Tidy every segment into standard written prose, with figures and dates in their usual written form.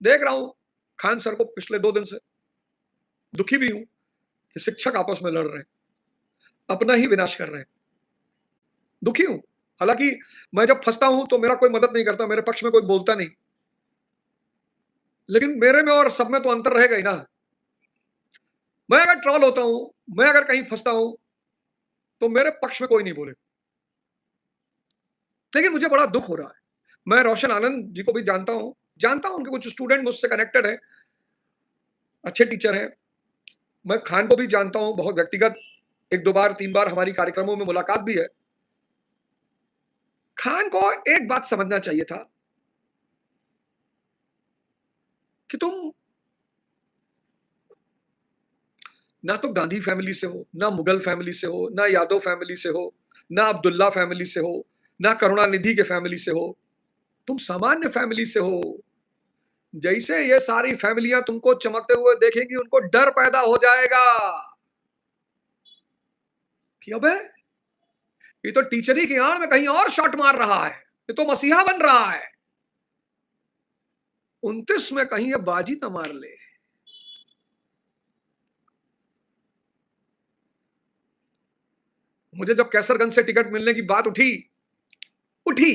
देख रहा हूं खान सर को पिछले 2 दिन से, दुखी भी हूं कि शिक्षक आपस में लड़ रहे हैं, अपना ही विनाश कर रहे हैं। दुखी हूं। हालांकि मैं जब फंसता हूं तो मेरा कोई मदद नहीं करता, मेरे पक्ष में कोई बोलता नहीं, लेकिन मेरे में और सब में तो अंतर रहेगा ही ना। मैं अगर ट्रॉल होता हूं, मैं अगर कहीं फंसता हूं, तो मेरे पक्ष में कोई नहीं बोले। लेकिन मुझे बड़ा दुख हो रहा है। मैं रोशन आनंद जी को भी जानता हूं उनके कुछ स्टूडेंट मुझसे कनेक्टेड है, अच्छे टीचर हैं। मैं खान को भी जानता हूं बहुत व्यक्तिगत, 1-2 बार 3 बार हमारी कार्यक्रमों में मुलाकात भी है। खान को एक बात समझना चाहिए था कि तुम ना तो गांधी फैमिली से हो, ना मुगल फैमिली से हो, ना यादव फैमिली से हो, ना अब्दुल्ला फैमिली से हो, ना करुणानिधि के फैमिली से हो। तुम सामान्य फैमिली से हो। जैसे ये सारी फैमिलियां तुमको चमकते हुए देखेंगी, उनको डर पैदा हो जाएगा कि अबे ये तो टीचरी की आड़ में कहीं और शॉट मार रहा है, ये तो मसीहा बन रहा है। 29 में कहीं ये बाजी न मार ले। मुझे जब कैसरगंज से टिकट मिलने की बात उठी उठी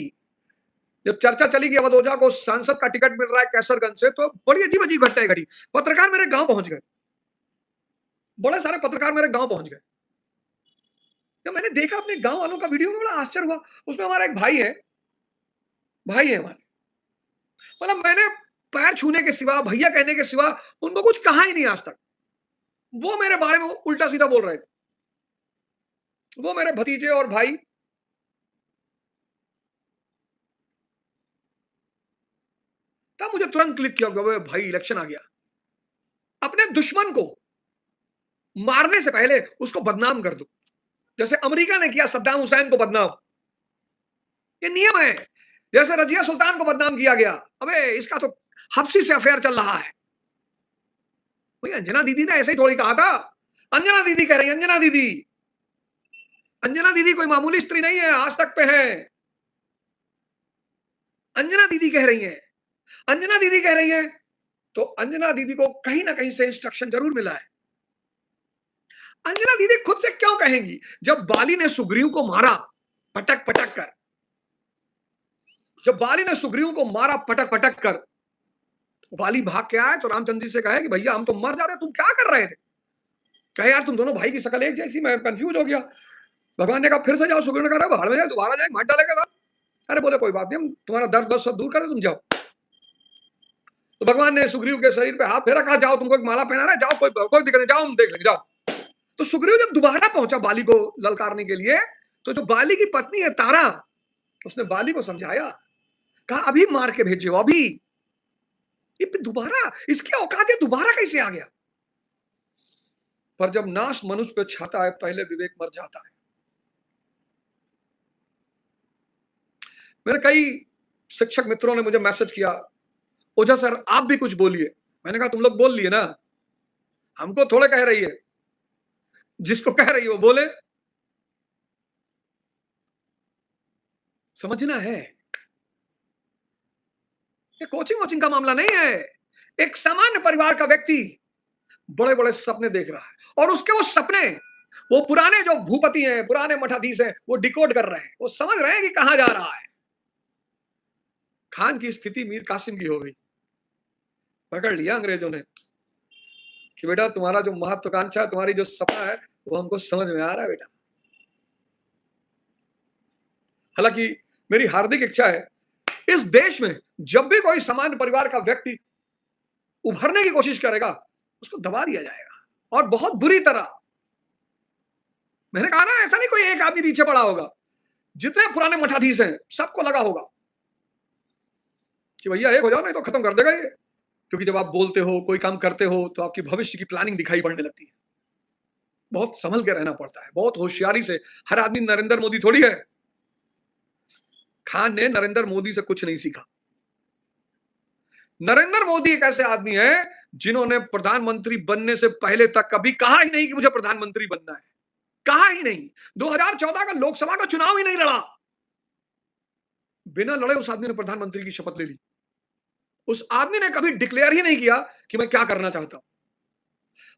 जब चर्चा चली कि अवध ओझा को सांसद का टिकट मिल रहा है कैसरगंज से, तो बड़ी अजीब अजीब घटनाएं घटी। पत्रकार मेरे गांव पहुंच गए, बड़े सारे पत्रकार मेरे गांव पहुंच गए। जब मैंने देखा अपने गांव वालों का वीडियो में, बड़ा आश्चर्य हुआ। उसमें हमारा एक भाई है हमारे। मतलब मैंने पैर छूने के सिवा, भैया कहने के सिवा उनको कुछ कहा ही नहीं आज तक। वो मेरे बारे में उल्टा सीधा बोल रहे थे। वो मेरे भतीजे और भाई। तब मुझे तुरंत क्लिक किया कि भाई इलेक्शन आ गया। अपने दुश्मन को मारने से पहले उसको बदनाम कर दो, जैसे अमेरिका ने किया सद्दाम हुसैन को बदनाम। ये नियम है। जैसे रजिया सुल्तान को बदनाम किया गया, अबे इसका तो हफ्सी से अफेयर चल रहा है। भाई अंजना दीदी ने ऐसे ही थोड़ी कहा था। अंजना दीदी कह रही है, अंजना दीदी कोई मामूली स्त्री नहीं है, आज तक पे है। अंजना दीदी कह रही है, अंजना दीदी कह रही है, तो अंजना दीदी को कहीं ना कहीं से इंस्ट्रक्शन जरूर मिला है। अंजना दीदी खुद से क्यों कहेंगी? जब बाली ने सुग्रीव को मारा पटक पटक कर, जब बाली ने सुग्रीव को मारा पटक पटक कर, बाली भाग के आए तो रामचंद्र जी से कहे कि भैया हम तो मर जाते, तुम क्या कर रहे थे? कहे यार तुम दोनों भाई की शक्ल एक जैसी, मैं कंफ्यूज हो गया। भगवान ने कहा फिर से जाओ। सुग्रीव ने कहा बाहर में जाए, दोबारा जाए, मार डालेगा। अरे बोले कोई बात नहीं, हम तुम्हारा दर्द बस सब दूर कर दे, तुम जाओ। तो भगवान ने सुग्रीव के शरीर पे हाथ फेरा, कहा जाओ, तुमको एक माला पहना रहा है, जाओ, कोई दिक्कत नहीं, जाओ, हम देख लेंगे, जाओ। तो सुग्रीव जब दोबारा पहुंचा बाली को ललकारने के लिए, तो जो बाली की पत्नी है तारा, उसने बाली को समझाया, कहा अभी मार के भेजो, अभी। ये दोबारा इसकी औकात है, दोबारा कैसे आ गया? पर जब नाश मनुष्य पे छाता है, पहले विवेक मर जाता है। मेरे कई शिक्षक मित्रों ने मुझे मैसेज किया, ओझा सर आप भी कुछ बोलिए। मैंने कहा तुम लोग बोल लिए ना, हमको थोड़े कह रही है, जिसको कह रही है वो बोले। समझना है, ये कोचिंग वोचिंग का मामला नहीं है। एक सामान्य परिवार का व्यक्ति बड़े बड़े सपने देख रहा है, और उसके वो सपने, वो पुराने जो भूपति हैं, पुराने मठाधीश हैं, वो डिकोड कर रहे हैं, वो समझ रहे हैं कि कहां जा रहा है। खान की स्थिति मीर कासिम की हो गई। पकड़ लिया अंग्रेजों ने कि बेटा तुम्हारा जो महत्वाकांक्षा, तुम्हारी जो सपना है, वो हमको समझ में आ रहा है बेटा। हालांकि मेरी हार्दिक इच्छा है इस देश में जब भी कोई सामान्य परिवार का व्यक्ति उभरने की कोशिश करेगा, उसको दबा दिया जाएगा, और बहुत बुरी तरह। मैंने कहा ना, ऐसा नहीं कोई एक आदमी पीछे पड़ा होगा, जितने पुराने मठाधीश हैं सबको लगा होगा कि भैया एक हो जाओ, नहीं तो खत्म कर देगा ये। क्योंकि जब आप बोलते हो, कोई काम करते हो, तो आपकी भविष्य की प्लानिंग दिखाई पड़ने लगती है। बहुत संभल के रहना पड़ता है, बहुत होशियारी से। हर आदमी नरेंद्र मोदी थोड़ी है। खान ने नरेंद्र मोदी से कुछ नहीं सीखा। नरेंद्र मोदी एक ऐसे आदमी है जिन्होंने प्रधानमंत्री बनने से पहले तक कभी कहा ही नहीं कि मुझे प्रधानमंत्री बनना है। कहा ही नहीं। 2014 का लोकसभा का चुनाव ही नहीं लड़ा, बिना लड़े उस आदमी ने प्रधानमंत्री की शपथ ले ली। उस आदमी ने कभी डिक्लेयर ही नहीं किया कि मैं क्या करना चाहता हूं।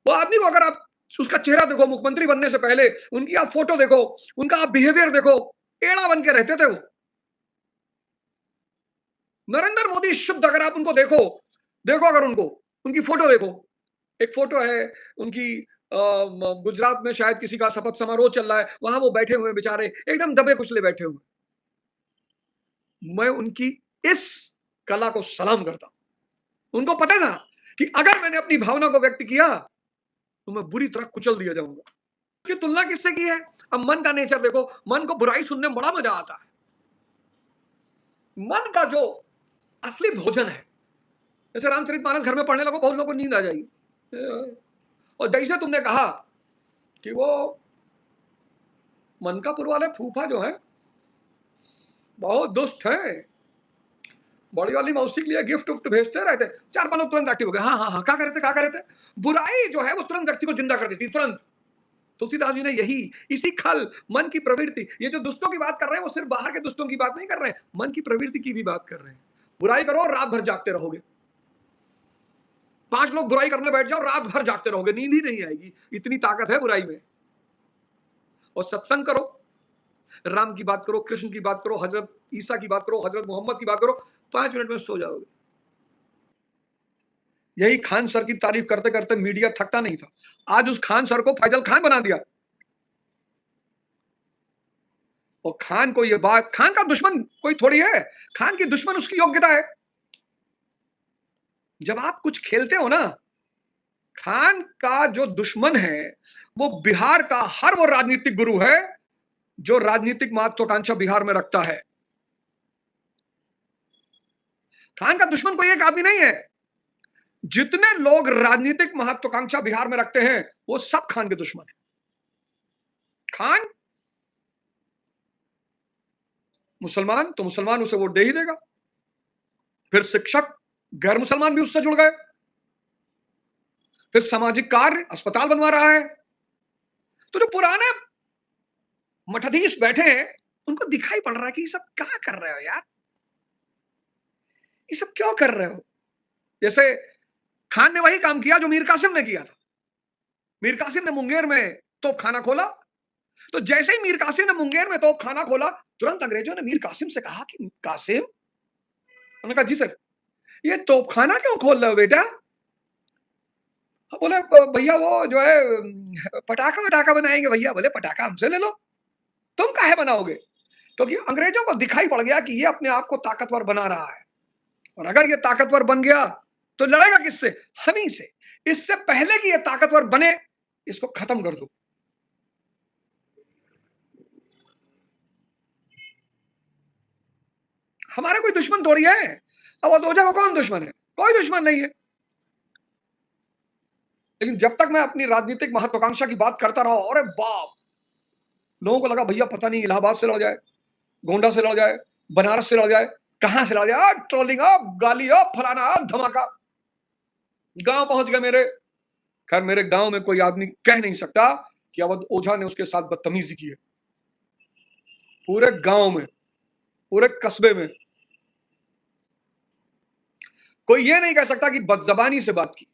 वो आदमी को अगर आप उसका चेहरा देखो, मुख्यमंत्री बनने से पहले उनकी आप फोटो देखो, उनका आप बिहेवियर देखो, टेढ़ा बन के रहते थे वो। नरेंद्र मोदी शुद्ध, अगर आप उनको देखो, देखो अगर उनको, उनकी फोटो देखो, एक फोटो है उनकी, गुजरात में शायद किसी का शपथ समारोह चल रहा है, वहां वो बैठे हुए बेचारे एकदम दबे कुचले बैठे हुए। मैं उनकी इस कला को सलाम करता हूं। उनको पता था कि अगर मैंने अपनी भावना को व्यक्त किया तो मैं बुरी तरह कुचल दिया जाऊंगा। की तुलना किससे की है? अब मन का नेचर देखो, मन को बुराई सुनने में बड़ा मजा आता है। मन का जो असली भोजन है, जैसे रामचरितमानस घर में पढ़ने लगो, बहुत लोगों को नींद आ जाएगी। और जैसे तुमने कहा कि वो मनकापुर वाले फूफा जो है बहुत दुष्ट है, बड़ी वाली मौसी के लिए गिफ्ट उफ्ट भेजते रहते, चार पांच लोग तुरंत एक्टिव हो गए। हाँ हाँ हाँ, क्या करे थे? बुराई जो है वो तुरंत व्यक्ति को जिंदा कर देती, तुरंत। तुलसीदास जी ने यही, इसी खल, मन की प्रवृत्ति, ये जो दुष्टों की बात कर रहे हैं वो सिर्फ बाहर के दुष्टों की बात नहीं कर रहे हैं, मन की प्रवृत्ति की भी बात कर रहे हैं। बुराई करो, रात भर जागते रहोगे। 5 लोग बुराई करने बैठ जाओ, रात भर जागते रहोगे, नींद ही नहीं आएगी, इतनी ताकत है बुराई में। और सत्संग करो, राम की बात करो, कृष्ण की बात करो, हजरत ईसा की बात करो, हजरत मोहम्मद की बात करो, 5 मिनट में सो जाओगे। यही खान सर की तारीफ करते करते मीडिया थकता नहीं था। आज उस खान सर को फैजल खान बना दिया। और खान को यह बात, खान का दुश्मन कोई थोड़ी है, खान की दुश्मन उसकी योग्यता है। जब आप कुछ खेलते हो ना, खान का जो दुश्मन है वो बिहार का हर वो राजनीतिक गुरु है जो राजनीतिक महत्वाकांक्षा बिहार में रखता है। खान का दुश्मन कोई एक आदमी नहीं है। जितने लोग राजनीतिक महत्वाकांक्षा बिहार में रखते हैं वो सब खान के दुश्मन है। खान मुसलमान तो मुसलमान उसे वोट दे ही देगा, फिर शिक्षक गैर मुसलमान भी उससे जुड़ गए, फिर सामाजिक कार्य, अस्पताल बनवा रहा है। तो जो पुराने मठाधीश बैठे हैं उनको दिखाई पड़ रहा है कि ये सब क्या कर रहे हो यार, ये सब क्यों कर रहे हो। जैसे खान ने वही काम किया जो मीर कासिम ने किया था। मीर कासिम ने मुंगेर में तोप खाना खोला, तो जैसे ही मीर कासिम ने मुंगेर में तोप खाना खोला, तुरंत अंग्रेजों ने मीर कासिम से कहा कि कासिम, उन्होंने कहा जी सर, ये तोप खाना क्यों खोल रहे हो बेटा? बोले भैया वो जो है पटाखा वटाखा बनाएंगे भैया। बोले पटाखा हमसे ले लो, तुम काहे बनाओगे? क्योंकि अंग्रेजों को दिखाई पड़ गया कि ये अपने आप को ताकतवर बना रहा है, और अगर ये ताकतवर बन गया तो लड़ेगा किससे? हम ही से। इससे पहले कि ये ताकतवर बने, इसको खत्म कर दो। हमारा कोई दुश्मन थोड़ी है। अब अदोजा का कौन दुश्मन है? कोई दुश्मन नहीं है। लेकिन जब तक मैं अपनी राजनीतिक महत्वाकांक्षा की बात करता रहा, अरे बाप, लोगों को लगा भैया पता नहीं इलाहाबाद से लड़ जाए, गोंडा से लड़ जाए, बनारस से लड़ जाए, कहां से लड़ जाए, ट्रोलिंग, गाली, फलाना, धमाका। गांव पहुंच गए मेरे। खैर मेरे गांव में कोई आदमी कह नहीं सकता कि अवध ओझा ने उसके साथ बदतमीजी की है। पूरे गांव में, पूरे कस्बे में कोई ये नहीं कह सकता कि बदजबानी से बात की।